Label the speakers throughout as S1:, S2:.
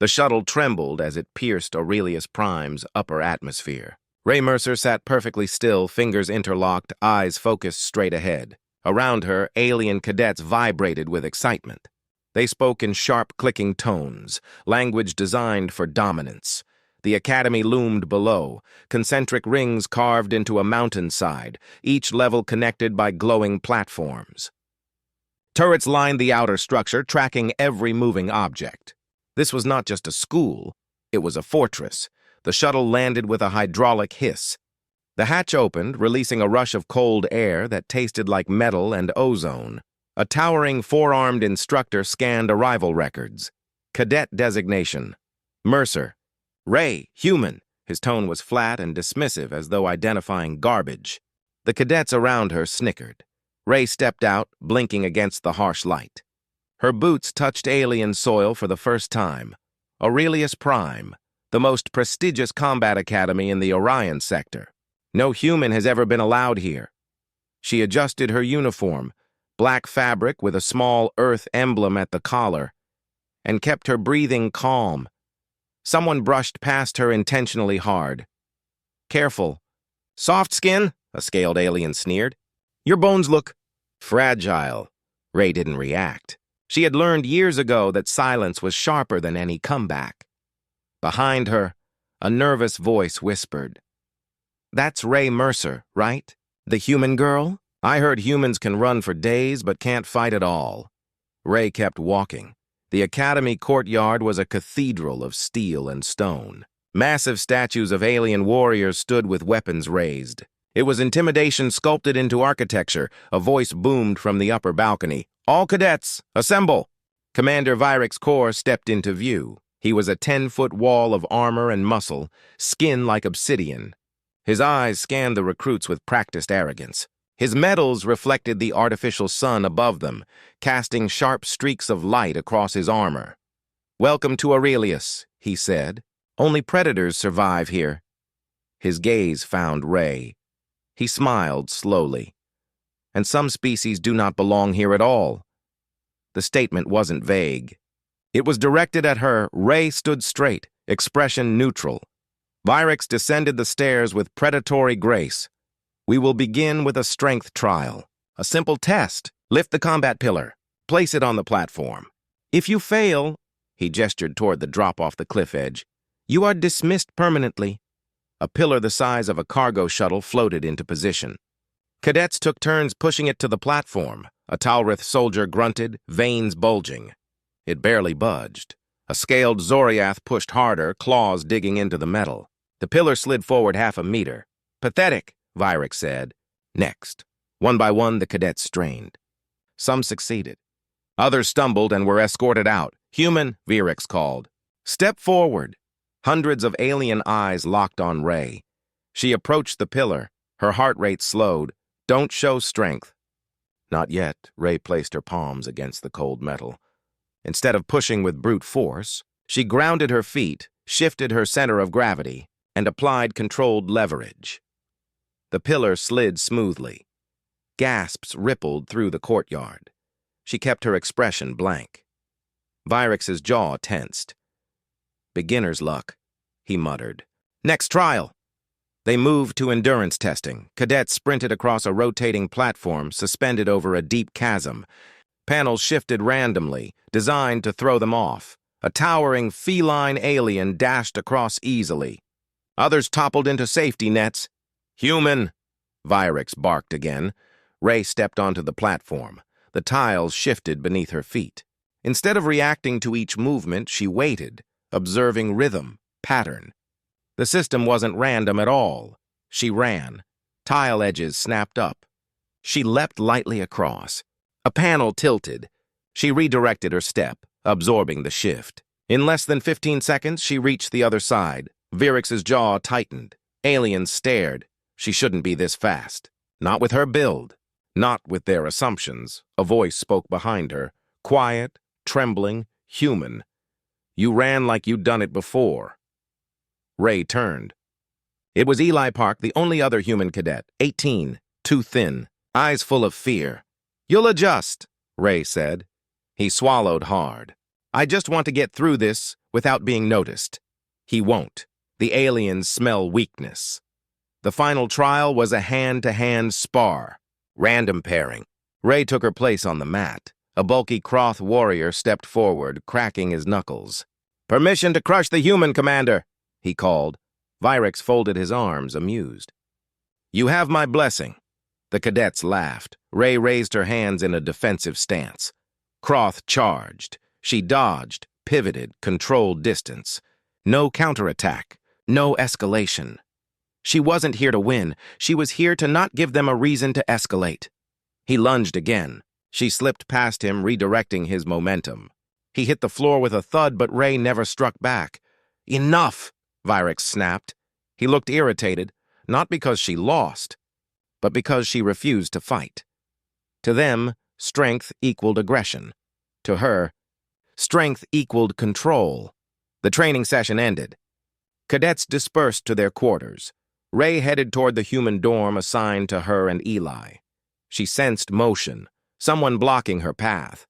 S1: The shuttle trembled as it pierced Aurelius Prime's upper atmosphere. Rae Mercer sat perfectly still, fingers interlocked, eyes focused straight ahead. Around her, alien cadets vibrated with excitement. They spoke in sharp, clicking tones, language designed for dominance. The academy loomed below, concentric rings carved into a mountainside, each level connected by glowing platforms. Turrets lined the outer structure, tracking every moving object. This was not just a school, it was a fortress. The shuttle landed with a hydraulic hiss. The hatch opened, releasing a rush of cold air that tasted like metal and ozone. A towering four-armed instructor scanned arrival records. Cadet designation: Mercer. Rae, human. His tone was flat and dismissive, as though identifying garbage. The cadets around her snickered. Rae stepped out, blinking against the harsh light. Her boots touched alien soil for the first time. Aurelius Prime, the most prestigious combat academy in the Orion Sector. No human has ever been allowed here. She adjusted her uniform, black fabric with a small Earth emblem at the collar, and kept her breathing calm. Someone brushed past her intentionally hard. "Careful." "Soft skin?" a scaled alien sneered. "Your bones look fragile." Rae didn't react. She had learned years ago that silence was sharper than any comeback. Behind her, a nervous voice whispered, "That's Rae Mercer, right? The human girl? I heard humans can run for days but can't fight at all." Rae kept walking. The academy courtyard was a cathedral of steel and stone. Massive statues of alien warriors stood with weapons raised. It was intimidation sculpted into architecture. A voice boomed from the upper balcony. "All cadets, assemble!" Commander Virex's corps stepped into view. He was a 10-foot wall of armor and muscle, skin like obsidian. His eyes scanned the recruits with practiced arrogance. His medals reflected the artificial sun above them, casting sharp streaks of light across his armor. "Welcome to Aurelius," he said. "Only predators survive here." His gaze found Rae. He smiled slowly. "And some species do not belong here at all." The statement wasn't vague. It was directed at her. Rae stood straight, expression neutral. Virex descended the stairs with predatory grace. "We will begin with a strength trial. A simple test. Lift the combat pillar. Place it on the platform. If you fail," he gestured toward the drop off the cliff edge, "you are dismissed permanently." A pillar the size of a cargo shuttle floated into position. Cadets took turns pushing it to the platform. A Talrith soldier grunted, veins bulging. It barely budged. A scaled Zoriath pushed harder, claws digging into the metal. The pillar slid forward half a meter. "Pathetic," Virex said. Next. One by one, the cadets strained. Some succeeded. Others stumbled and were escorted out. "Human," Virex called. "Step forward." Hundreds of alien eyes locked on Rae. She approached the pillar. Her heart rate slowed. "Don't show strength." Not yet. Rae placed her palms against the cold metal. Instead of pushing with brute force, she grounded her feet, shifted her center of gravity, and applied controlled leverage. The pillar slid smoothly. Gasps rippled through the courtyard. She kept her expression blank. Virex's jaw tensed. "Beginner's luck," he muttered. "Next trial." They moved to endurance testing. Cadets sprinted across a rotating platform suspended over a deep chasm. Panels shifted randomly, designed to throw them off. A towering feline alien dashed across easily. Others toppled into safety nets. "Human!" Virex barked again. Rae stepped onto the platform. The tiles shifted beneath her feet. Instead of reacting to each movement, she waited, observing rhythm, pattern. The system wasn't random at all. She ran. Tile edges snapped up. She leapt lightly across. A panel tilted. She redirected her step, absorbing the shift. In less than 15 seconds, she reached the other side. Virex's jaw tightened. Aliens stared. She shouldn't be this fast. Not with her build. Not with their assumptions. A voice spoke behind her. Quiet, trembling, human. "You ran like you'd done it before." Rae turned. It was Eli Park, the only other human cadet, 18, too thin, eyes full of fear. "You'll adjust," Rae said. He swallowed hard. "I just want to get through this. without being noticed. He won't. The aliens smell weakness. The final trial was a hand-to-hand spar. Random pairing. Rae took her place on the mat. A bulky Croth warrior stepped forward, cracking his knuckles. "Permission to crush the human, Commander," he called. Virex folded his arms, amused. "You have my blessing." The cadets laughed. Rae raised her hands in a defensive stance. Croth charged. She dodged, pivoted, controlled distance. No counterattack, no escalation. She wasn't here to win. She was here to not give them a reason to escalate. He lunged again. She slipped past him, redirecting his momentum. He hit the floor with a thud, but Rae never struck back. "Enough!" Virex snapped. He looked irritated, not because she lost, but because she refused to fight. To them, strength equaled aggression. To her, strength equaled control. The training session ended. Cadets dispersed to their quarters. Rae headed toward the human dorm assigned to her and Eli. She sensed motion, someone blocking her path.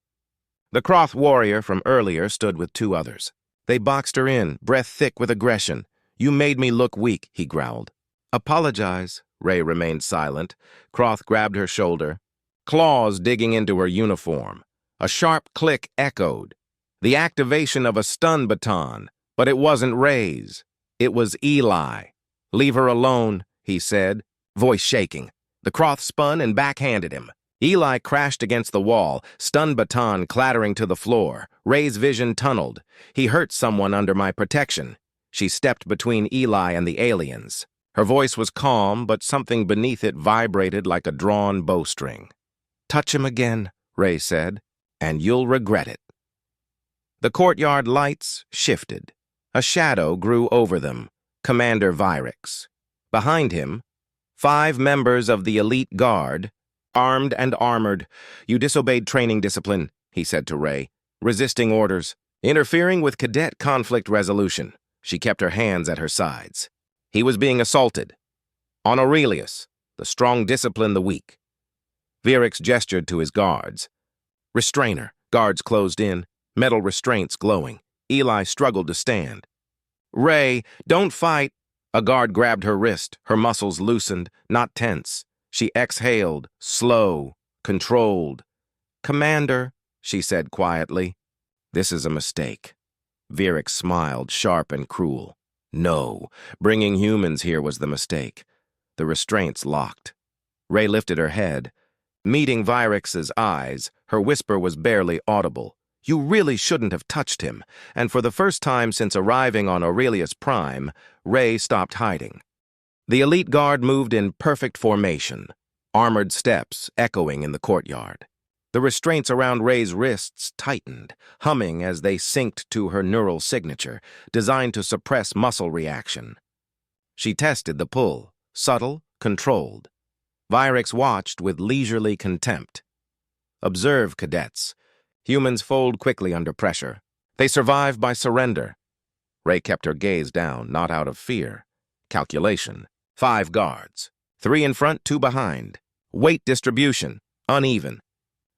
S1: The Croth warrior from earlier stood with two others. They boxed her in, breath thick with aggression. "You made me look weak," he growled. "Apologize." Rae remained silent. Croth grabbed her shoulder, claws digging into her uniform. A sharp click echoed. The activation of a stun baton, but it wasn't Rae's. It was Eli. "Leave her alone," he said, voice shaking. The Croth spun and backhanded him. Eli crashed against the wall, stun baton clattering to the floor. Rae's vision tunneled. "He hurt someone under my protection." She stepped between Eli and the aliens. Her voice was calm, but something beneath it vibrated like a drawn bowstring. "Touch him again," Rae said, "and you'll regret it." The courtyard lights shifted. A shadow grew over them. Commander Virex. Behind him, 5 members of the elite guard, armed and armored. "You disobeyed training discipline," he said to Rae, resisting orders, interfering with cadet conflict resolution. She kept her hands at her sides. He was being assaulted. On Aurelius, the strong discipline the weak. Virex gestured to his guards. Restrainer. Guards closed in, metal restraints glowing. Eli struggled to stand. "Rae, don't fight." A guard grabbed her wrist, her muscles loosened, not tense. She exhaled, slow, controlled. "Commander," she said quietly. "This is a mistake." Virex smiled, sharp and cruel. "No, bringing humans here was the mistake." The restraints locked. Rae lifted her head. Meeting Virex's eyes, her whisper was barely audible. "You really shouldn't have touched him." And for the first time since arriving on Aurelius Prime, Rae stopped hiding. The elite guard moved in perfect formation, armored steps echoing in the courtyard. The restraints around Rae's wrists tightened, humming as they synced to her neural signature, designed to suppress muscle reaction. She tested the pull, subtle, controlled. Virex watched with leisurely contempt. "Observe, cadets. Humans fold quickly under pressure. They survive by surrender." Rae kept her gaze down, not out of fear. Calculation. 5 guards. 3 in front, 2 behind. Weight distribution. Uneven.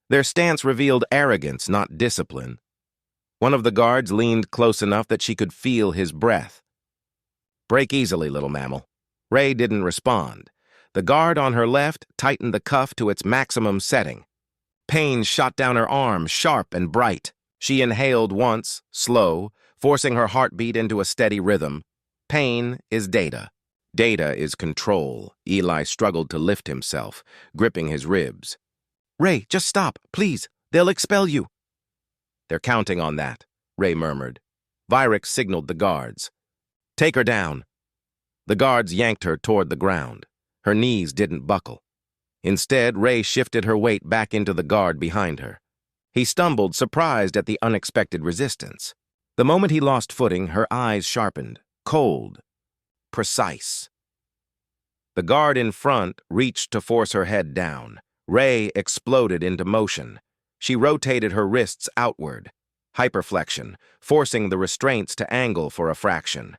S1: Their stance revealed arrogance, not discipline. One of the guards leaned close enough that she could feel his breath. "Break easily, little mammal." Rae didn't respond. The guard on her left tightened the cuff to its maximum setting. Pain shot down her arm, sharp and bright. She inhaled once, slow, forcing her heartbeat into a steady rhythm. Pain is data. Data is control. Eli struggled to lift himself, gripping his ribs. "Rae, just stop, please. They'll expel you." "They're counting on that," Rae murmured. Virex signaled the guards. "Take her down." The guards yanked her toward the ground. Her knees didn't buckle. Instead, Rae shifted her weight back into the guard behind her. He stumbled, surprised at the unexpected resistance. The moment he lost footing, her eyes sharpened, cold, precise. The guard in front reached to force her head down. Rae exploded into motion. She rotated her wrists outward, hyperflexion, forcing the restraints to angle for a fraction.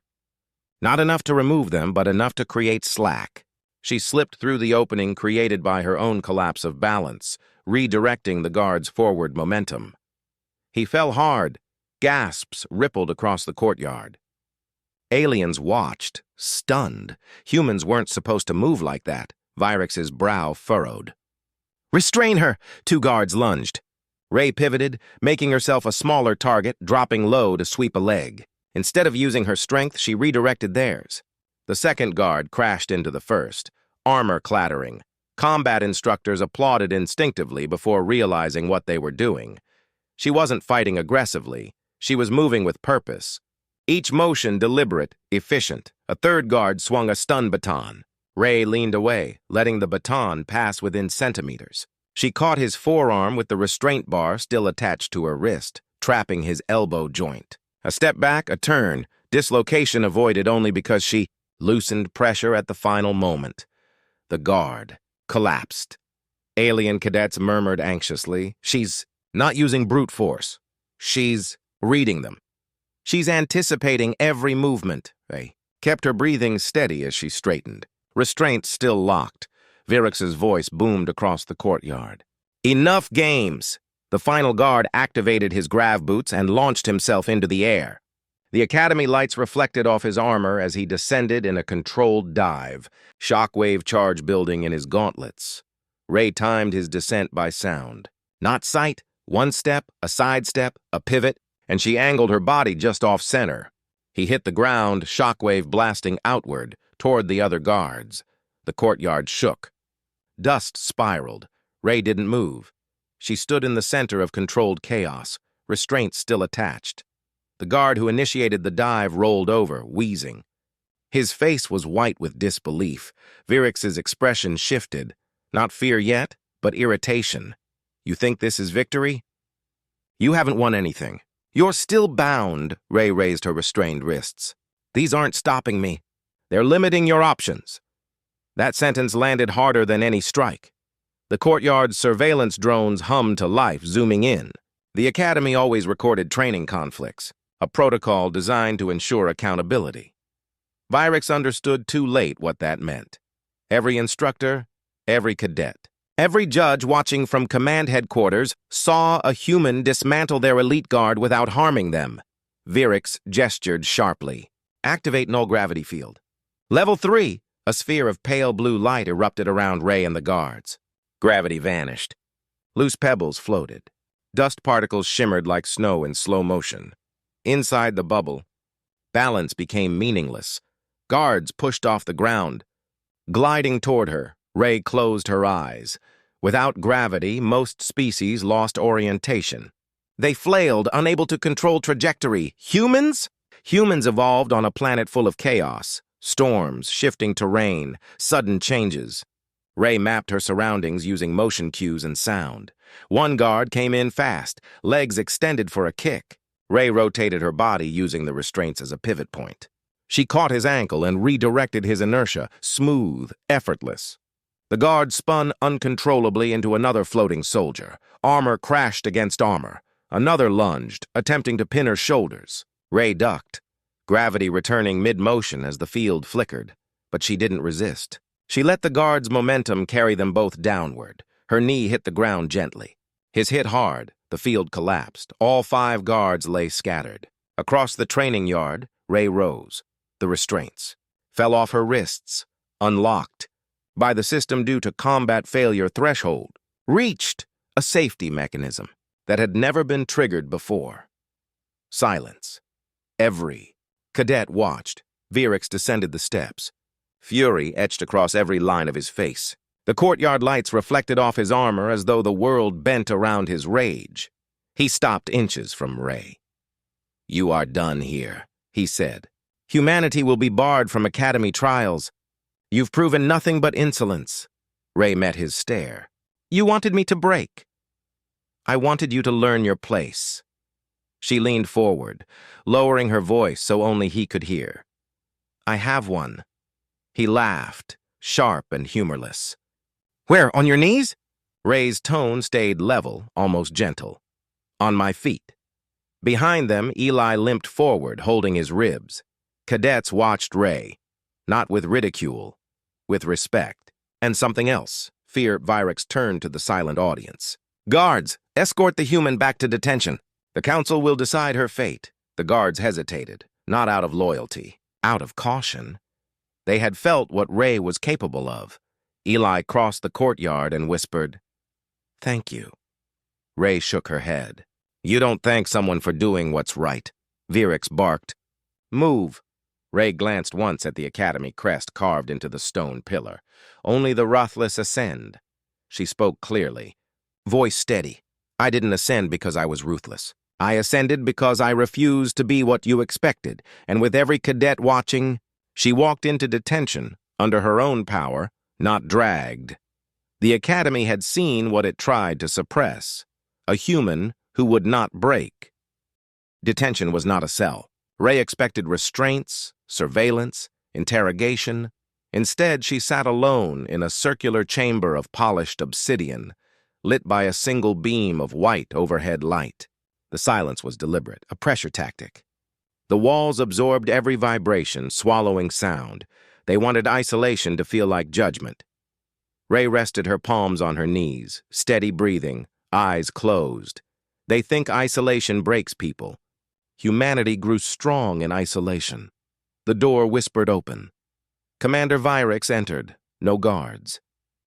S1: Not enough to remove them, but enough to create slack. She slipped through the opening created by her own collapse of balance, redirecting the guard's forward momentum. He fell hard, Gasps rippled across the courtyard. Aliens watched, stunned. Humans weren't supposed to move like that. Vyrex's brow furrowed. "Restrain her!" 2 guards lunged. Rae pivoted, making herself a smaller target, dropping low to sweep a leg. Instead of using her strength, she redirected theirs. The second guard crashed into the first, armor clattering. Combat instructors applauded instinctively before realizing what they were doing. She wasn't fighting aggressively. She was moving with purpose. Each motion deliberate, efficient. A third guard swung a stun baton. Rae leaned away, letting the baton pass within centimeters. She caught his forearm with the restraint bar still attached to her wrist, trapping his elbow joint. A step back, a turn, dislocation avoided only because she loosened pressure at the final moment. The guard collapsed. Alien cadets murmured anxiously. She's not using brute force. She's reading them. She's anticipating every movement. Rae kept her breathing steady as she straightened. Restraint still locked. Vyrex's voice boomed across the courtyard. "Enough games!" The final guard activated his grav boots and launched himself into the air. The academy lights reflected off his armor as he descended in a controlled dive, shockwave charge building in his gauntlets. Rae timed his descent by sound. Not sight, 1 step, a sidestep, a pivot, and she angled her body just off-center. He hit the ground, shockwave blasting outward, toward the other guards. The courtyard shook. Dust spiraled. Rae didn't move. She stood in the center of controlled chaos, restraint still attached. The guard who initiated the dive rolled over, wheezing. His face was white with disbelief. Vyrex's expression shifted. Not fear yet, but irritation. "You think this is victory? You haven't won anything. You're still bound." Rae raised her restrained wrists. "These aren't stopping me. They're limiting your options." That sentence landed harder than any strike. The courtyard's surveillance drones hummed to life, zooming in. The academy always recorded training conflicts, a protocol designed to ensure accountability. Vyrex understood too late what that meant. Every instructor, every cadet, every judge watching from command headquarters saw a human dismantle their elite guard without harming them. Vyrex gestured sharply. "Activate null gravity field." Level 3, a sphere of pale blue light erupted around Rae and the guards. Gravity vanished. Loose pebbles floated. Dust particles shimmered like snow in slow motion. Inside the bubble, balance became meaningless. Guards pushed off the ground. Gliding toward her, Rae closed her eyes. Without gravity, most species lost orientation. They flailed, unable to control trajectory. Humans? Humans evolved on a planet full of chaos. Storms, shifting terrain, sudden changes. Rae mapped her surroundings using motion cues and sound. One guard came in fast, legs extended for a kick. Rae rotated her body using the restraints as a pivot point. She caught his ankle and redirected his inertia, smooth, effortless. The guard spun uncontrollably into another floating soldier. Armor crashed against armor. Another lunged, attempting to pin her shoulders. Rae ducked, gravity returning mid-motion as the field flickered, but she didn't resist. She let the guard's momentum carry them both downward. Her knee hit the ground gently. His hit hard. The field collapsed. All 5 guards lay scattered. Across the training yard, Rae rose. The restraints fell off her wrists, unlocked. By the system due to combat failure threshold, reached a safety mechanism that had never been triggered before. Silence. Every cadet watched. Vyrex descended the steps. Fury etched across every line of his face. The courtyard lights reflected off his armor as though the world bent around his rage. He stopped inches from Rae. "You are done here," he said. "Humanity will be barred from academy trials. You've proven nothing but insolence." Rae met his stare. "You wanted me to break." "I wanted you to learn your place." She leaned forward, lowering her voice so only he could hear. "I have one." He laughed, sharp and humorless. "Where, on your knees?" Rae's tone stayed level, almost gentle. "On my feet." Behind them, Eli limped forward, holding his ribs. Cadets watched Rae, not with ridicule, with respect. And something else. Fear. Vyrex turned to the silent audience. "Guards, escort the human back to detention." The council will decide her fate. The guards hesitated, not out of loyalty, out of caution. They had felt what Rae was capable of. Eli crossed the courtyard and whispered, "Thank you." Rae shook her head. "You don't thank someone for doing what's right." Virix barked. "Move." Rae glanced once at the academy crest carved into the stone pillar. "Only the ruthless ascend." She spoke clearly, voice steady. "I didn't ascend because I was ruthless. I ascended because I refused to be what you expected, and with every cadet watching, she walked into detention, under her own power, not dragged. The academy had seen what it tried to suppress, a human who would not break. Detention was not a cell. Rae expected restraints, surveillance, interrogation. Instead, she sat alone in a circular chamber of polished obsidian, lit by a single beam of white overhead light. The silence was deliberate, a pressure tactic. The walls absorbed every vibration, swallowing sound. They wanted isolation to feel like judgment. Rae rested her palms on her knees, steady breathing, eyes closed. They think isolation breaks people. Humanity grew strong in isolation. The door whispered open. Commander Virix entered. No guards.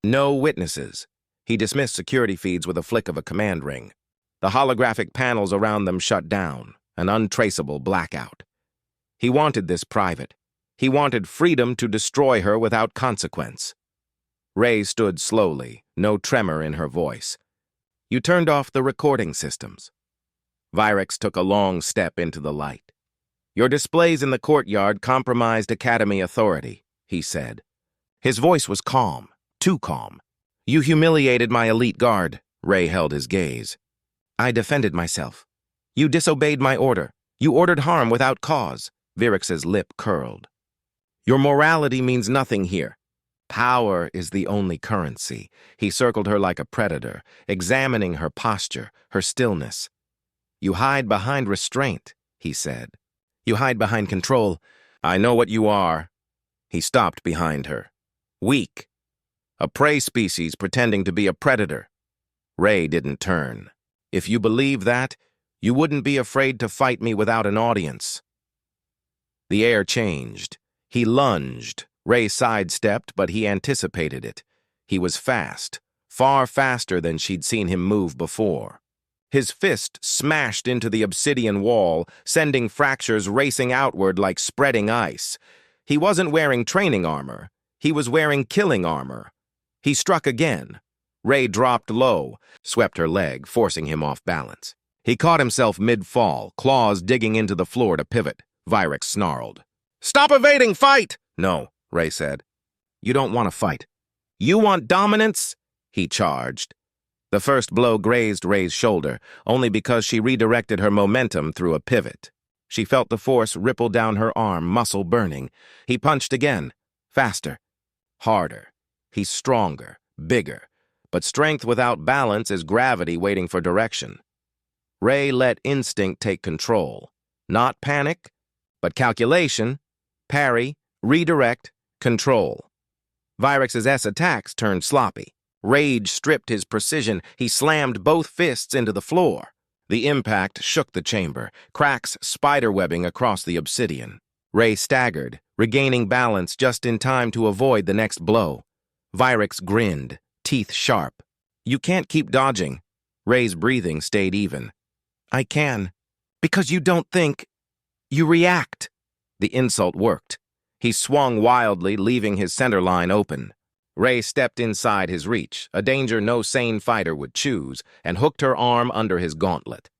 S1: No witnesses. He dismissed security feeds with a flick of a command ring. The holographic panels around them shut down, an untraceable blackout. He wanted this private. He wanted freedom to destroy her without consequence. Rae stood slowly, no tremor in her voice. "You turned off the recording systems." Virix took a long step into the light. "Your displays in the courtyard compromised Academy authority," he said. His voice was calm, too calm. "You humiliated my elite guard." Rae held his gaze. "I defended myself. You disobeyed my order. You ordered harm without cause." Virix's lip curled. "Your morality means nothing here. Power is the only currency." He circled her like a predator, examining her posture, her stillness. "You hide behind restraint," he said. "You hide behind control. I know what you are." He stopped behind her. "Weak. A prey species pretending to be a predator." Rae didn't turn. "If you believe that, you wouldn't be afraid to fight me without an audience." The air changed. He lunged. Rae sidestepped, but he anticipated it. He was fast, far faster than she'd seen him move before. His fist smashed into the obsidian wall, sending fractures racing outward like spreading ice. He wasn't wearing training armor. He was wearing killing armor. He struck again. Rae dropped low, swept her leg, forcing him off balance. He caught himself mid-fall, claws digging into the floor to pivot. Virix snarled. "Stop evading! Fight!" "No," Rae said. "You don't want to fight. You want dominance?" He charged. The first blow grazed Rae's shoulder, only because she redirected her momentum through a pivot. She felt the force ripple down her arm, muscle burning. He punched again, faster, harder. He's stronger, bigger, but strength without balance is gravity waiting for direction. Rae let instinct take control. Not panic, but calculation, parry, redirect, control. Virix's attacks turned sloppy. Rage stripped his precision. He slammed both fists into the floor. The impact shook the chamber, cracks spiderwebbing across the obsidian. Rae staggered, regaining balance just in time to avoid the next blow. Virix grinned, teeth sharp. "You can't keep dodging." Rae's breathing stayed even. "I can. Because you don't think. You react." The insult worked. He swung wildly, leaving his center line open. Rae stepped inside his reach, a danger no sane fighter would choose, and hooked her arm under his gauntlet.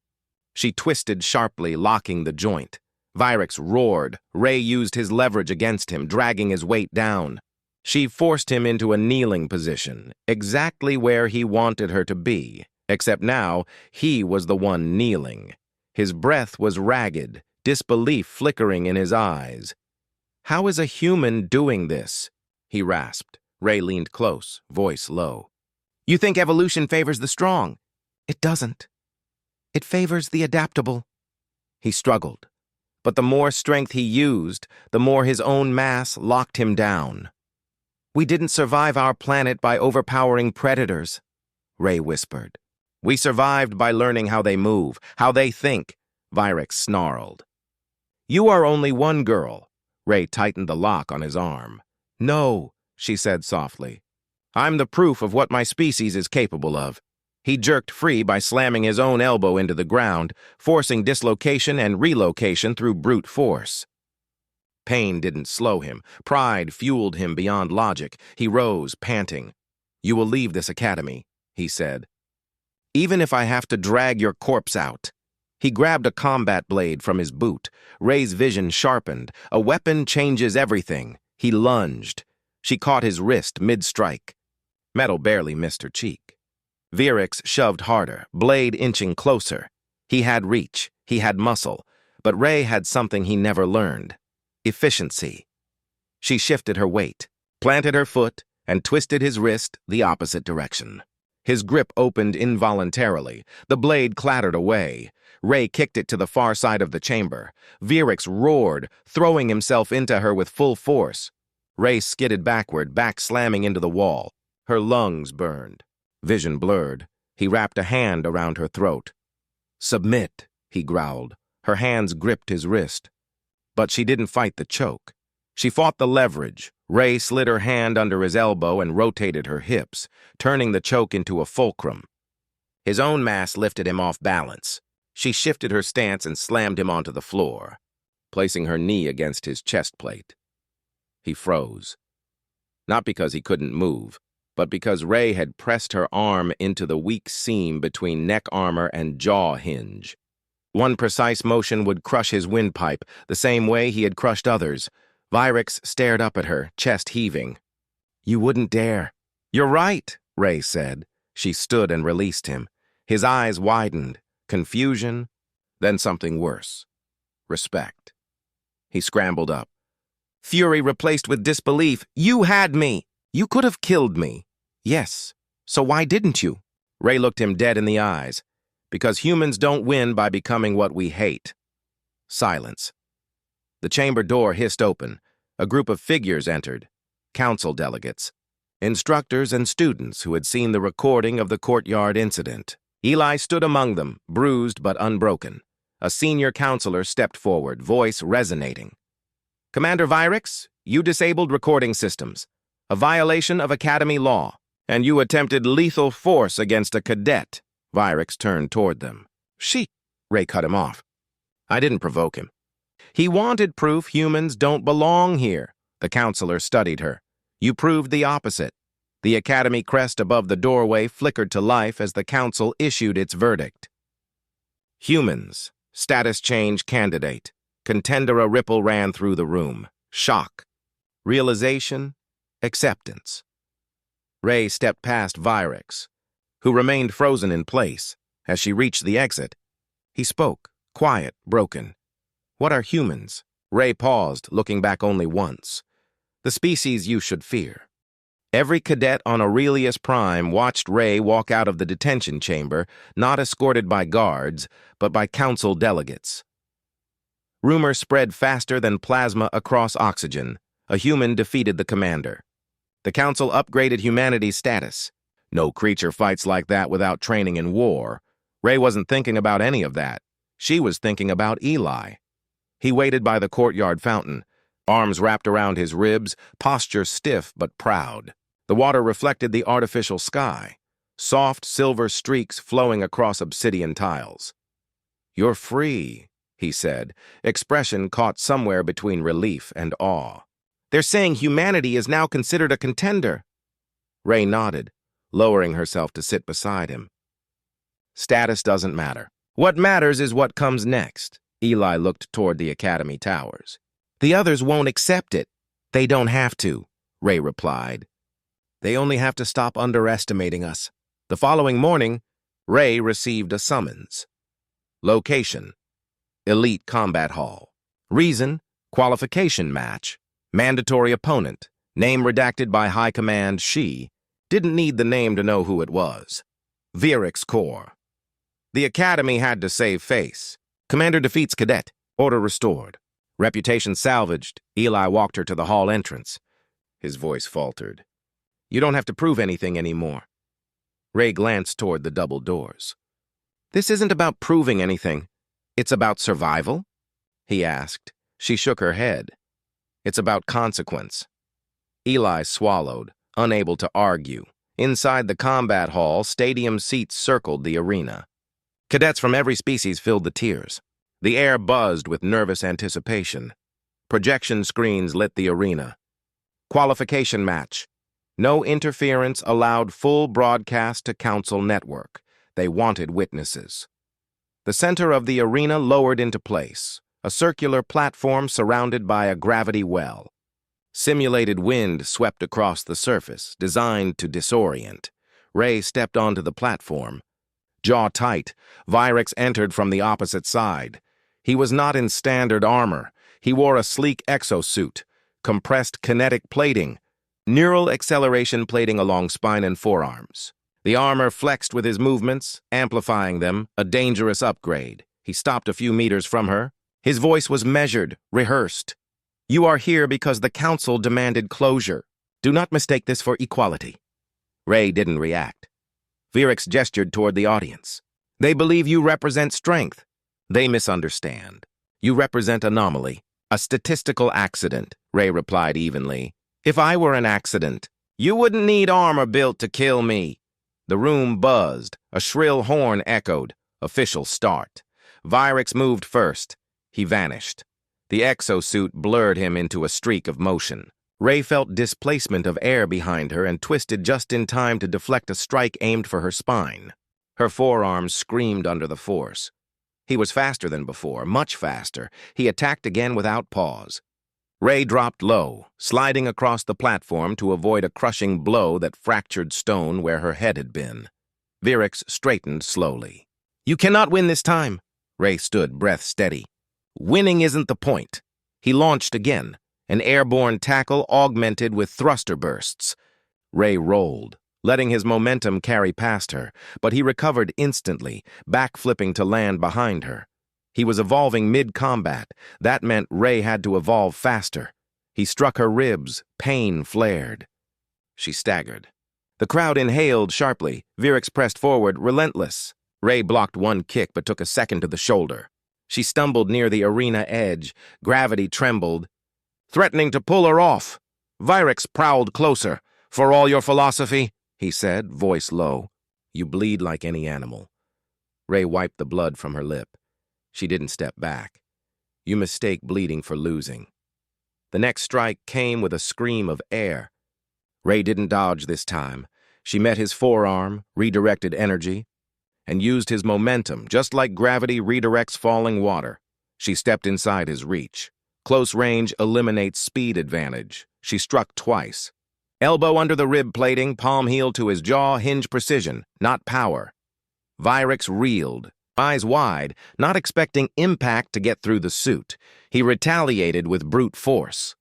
S1: She twisted sharply, locking the joint. Virix roared. Rae used his leverage against him, dragging his weight down. She forced him into a kneeling position, exactly where he wanted her to be, except now he was the one kneeling. His breath was ragged, disbelief flickering in his eyes. "How is a human doing this?" he rasped. Rae leaned close, voice low. "You think evolution favors the strong. It doesn't. It favors the adaptable." He struggled, but the more strength he used, the more his own mass locked him down. "We didn't survive our planet by overpowering predators," Rae whispered. We survived by learning how they move, how they think, Virex snarled. You are only one girl. Rae tightened the lock on his arm. No, she said softly. I'm the proof of what my species is capable of. He jerked free by slamming his own elbow into the ground, forcing dislocation and relocation through brute force. Pain didn't slow him. Pride fueled him beyond logic. He rose, panting. You will leave this academy, he said. Even if I have to drag your corpse out. He grabbed a combat blade from his boot. Ray's vision sharpened. A weapon changes everything. He lunged. She caught his wrist mid-strike. Metal barely missed her cheek. Virex shoved harder, blade inching closer. He had reach. He had muscle. But Rae had something he never learned. Efficiency. She shifted her weight, planted her foot, and twisted his wrist the opposite direction. His grip opened involuntarily. The blade clattered away. Rae kicked it to the far side of the chamber. Virex roared, throwing himself into her with full force. Rae skidded backward, back slamming into the wall. Her lungs burned. Vision blurred. He wrapped a hand around her throat. Submit, he growled. Her hands gripped his wrist. But she didn't fight the choke. She fought the leverage. Rae slid her hand under his elbow and rotated her hips, turning the choke into a fulcrum. His own mass lifted him off balance. She shifted her stance and slammed him onto the floor, placing her knee against his chest plate. He froze. Not because he couldn't move, but because Rae had pressed her arm into the weak seam between neck armor and jaw hinge. One precise motion would crush his windpipe, the same way he had crushed others. Virex stared up at her, chest heaving. You wouldn't dare. You're right, Rae said. She stood and released him. His eyes widened. Confusion, then something worse. Respect. He scrambled up. Fury replaced with disbelief. You had me. You could have killed me. Yes. So why didn't you? Rae looked him dead in the eyes. Because humans don't win by becoming what we hate. Silence. The chamber door hissed open. A group of figures entered. Council delegates. Instructors and students who had seen the recording of the courtyard incident. Eli stood among them, bruised but unbroken. A senior counselor stepped forward, voice resonating. Commander Virex, you disabled recording systems. A violation of Academy law. And you attempted lethal force against a cadet. Virex turned toward them. Rae cut him off. I didn't provoke him. He wanted proof humans don't belong here. The counselor studied her. You proved the opposite. The Academy crest above the doorway flickered to life as the council issued its verdict. Humans. Status change candidate. Contender. A ripple ran through the room. Shock. Realization. Acceptance. Rae stepped past Virex, who remained frozen in place. As she reached the exit, he spoke, quiet, broken. What are humans? Rae paused, looking back only once. The species you should fear. Every cadet on Aurelius Prime watched Rae walk out of the detention chamber, not escorted by guards, but by council delegates. Rumor spread faster than plasma across oxygen. A human defeated the commander. The council upgraded humanity's status. No creature fights like that without training in war. Rae wasn't thinking about any of that. She was thinking about Eli. He waited by the courtyard fountain, arms wrapped around his ribs, posture stiff but proud. The water reflected the artificial sky, soft silver streaks flowing across obsidian tiles. You're free, he said, expression caught somewhere between relief and awe. They're saying humanity is now considered a contender. Rae nodded, lowering herself to sit beside him. Status doesn't matter. What matters is what comes next. Eli looked toward the Academy towers. The others won't accept it. They don't have to, Rae replied. They only have to stop underestimating us. The following morning, Rae received a summons. Location: Elite Combat Hall. Reason: Qualification match. Mandatory opponent. Name redacted by High Command. She didn't need the name to know who it was. Virex Corps. The Academy had to save face. Commander defeats cadet. Order restored. Reputation salvaged. Eli walked her to the hall entrance. His voice faltered. You don't have to prove anything anymore. Rae glanced toward the double doors. "This isn't about proving anything. It's about survival?" he asked. She shook her head. "It's about consequence." Eli swallowed, unable to argue. Inside the combat hall, stadium seats circled the arena. Cadets from every species filled the tiers. The air buzzed with nervous anticipation. Projection screens lit the arena. Qualification match. No interference allowed full broadcast to Council Network. They wanted witnesses. The center of the arena lowered into place, a circular platform surrounded by a gravity well. Simulated wind swept across the surface, designed to disorient. Rae stepped onto the platform. Jaw tight, Virex entered from the opposite side. He was not in standard armor. He wore a sleek exosuit, compressed kinetic plating, neural acceleration plating along spine and forearms. The armor flexed with his movements, amplifying them, a dangerous upgrade. He stopped a few meters from her. His voice was measured, rehearsed. "You are here because the Council demanded closure. Do not mistake this for equality." Rae didn't react. Virex gestured toward the audience. "They believe you represent strength. They misunderstand. You represent anomaly, a statistical accident," Rae replied evenly. "If I were an accident, you wouldn't need armor built to kill me." The room buzzed. A shrill horn echoed. Official start. Virex moved first. He vanished. The exosuit blurred him into a streak of motion. Rae felt displacement of air behind her and twisted just in time to deflect a strike aimed for her spine. Her forearms screamed under the force. He was faster than before, much faster. He attacked again without pause. Rae dropped low, sliding across the platform to avoid a crushing blow that fractured stone where her head had been. Virex straightened slowly. "You cannot win this time." Rae stood, breath steady. "Winning isn't the point." He launched again, an airborne tackle augmented with thruster bursts. Rae rolled, letting his momentum carry past her, but he recovered instantly, backflipping to land behind her. He was evolving mid-combat. That meant Rae had to evolve faster. He struck her ribs. Pain flared. She staggered. The crowd inhaled sharply. Virex pressed forward, relentless. Rae blocked one kick but took a second to the shoulder. She stumbled near the arena edge. Gravity trembled, threatening to pull her off. Virex prowled closer. "For all your philosophy," he said, voice low. "You bleed like any animal." Rae wiped the blood from her lip. She didn't step back. "You mistake bleeding for losing." The next strike came with a scream of air. Rae didn't dodge this time. She met his forearm, redirected energy, and used his momentum, just like gravity redirects falling water. She stepped inside his reach. Close range eliminates speed advantage. She struck twice. Elbow under the rib plating, palm heel to his jaw, hinge precision, not power. Virex reeled, eyes wide, not expecting impact to get through the suit. He retaliated with brute force.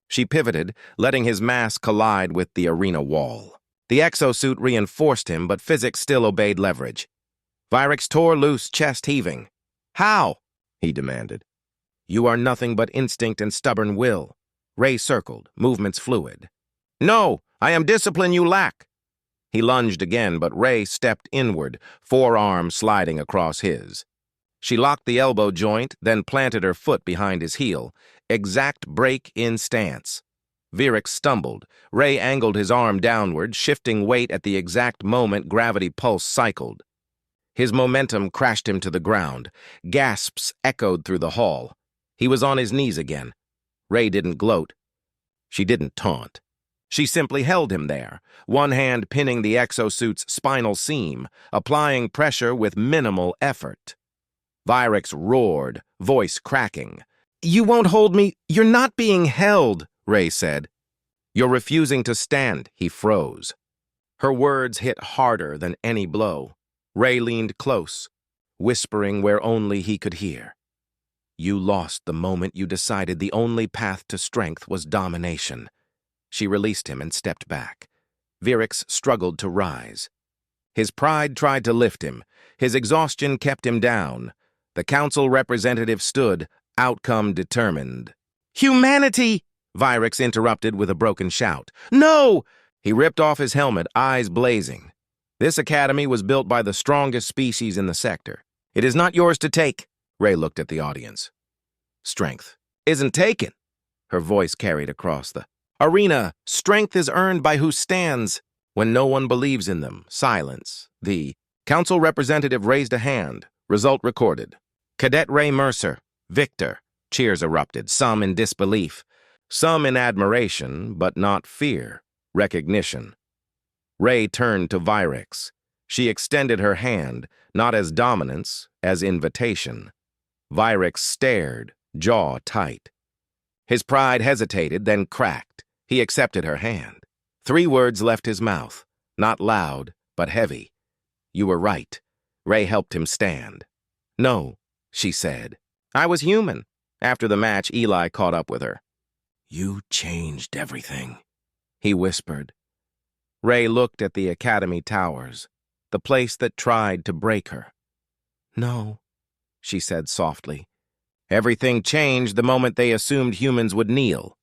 S1: She pivoted, letting his mass collide with the arena wall. The exosuit reinforced him, but physics still obeyed leverage. Virex tore loose, chest heaving. "How?" he demanded. "You are nothing but instinct and stubborn will." Rae circled, movements fluid. "No, I am discipline you lack." He lunged again, but Rae stepped inward, forearm sliding across his. She locked the elbow joint, then planted her foot behind his heel. Exact break in stance. Virex stumbled. Rae angled his arm downward, shifting weight at the exact moment gravity pulse cycled. His momentum crashed him to the ground. Gasps echoed through the hall. He was on his knees again. Rae didn't gloat. She didn't taunt. She simply held him there, one hand pinning the exosuit's spinal seam, applying pressure with minimal effort. Virex roared, voice cracking. "You won't hold me. You're not being held," Rae said. "You're refusing to stand," he froze. Her words hit harder than any blow. Rae leaned close, whispering where only he could hear. "You lost the moment you decided the only path to strength was domination." She released him and stepped back. Virex struggled to rise. His pride tried to lift him. His exhaustion kept him down. The council representative stood, outcome determined. "Humanity!" Virex interrupted with a broken shout. "No!" He ripped off his helmet, eyes blazing. This academy was built by the strongest species in the sector. It is not yours to take. Rae looked at the audience. Strength isn't taken. Her voice carried across the arena. Strength is earned by who stands when no one believes in them. Silence. The council representative raised a hand. Result recorded. Cadet Rae Mercer, victor. Cheers erupted, some in disbelief, some in admiration, but not fear, recognition. Rae turned to Virix. She extended her hand, not as dominance, as invitation. Virix stared, jaw tight. His pride hesitated, then cracked. He accepted her hand. 3 words left his mouth, not loud, but heavy. You were right. Rae helped him stand. No, she said. I was human. After the match, Eli caught up with her. You changed everything, he whispered. Rae looked at the academy towers, the place that tried to break her. No, she said softly. Everything changed the moment they assumed humans would kneel.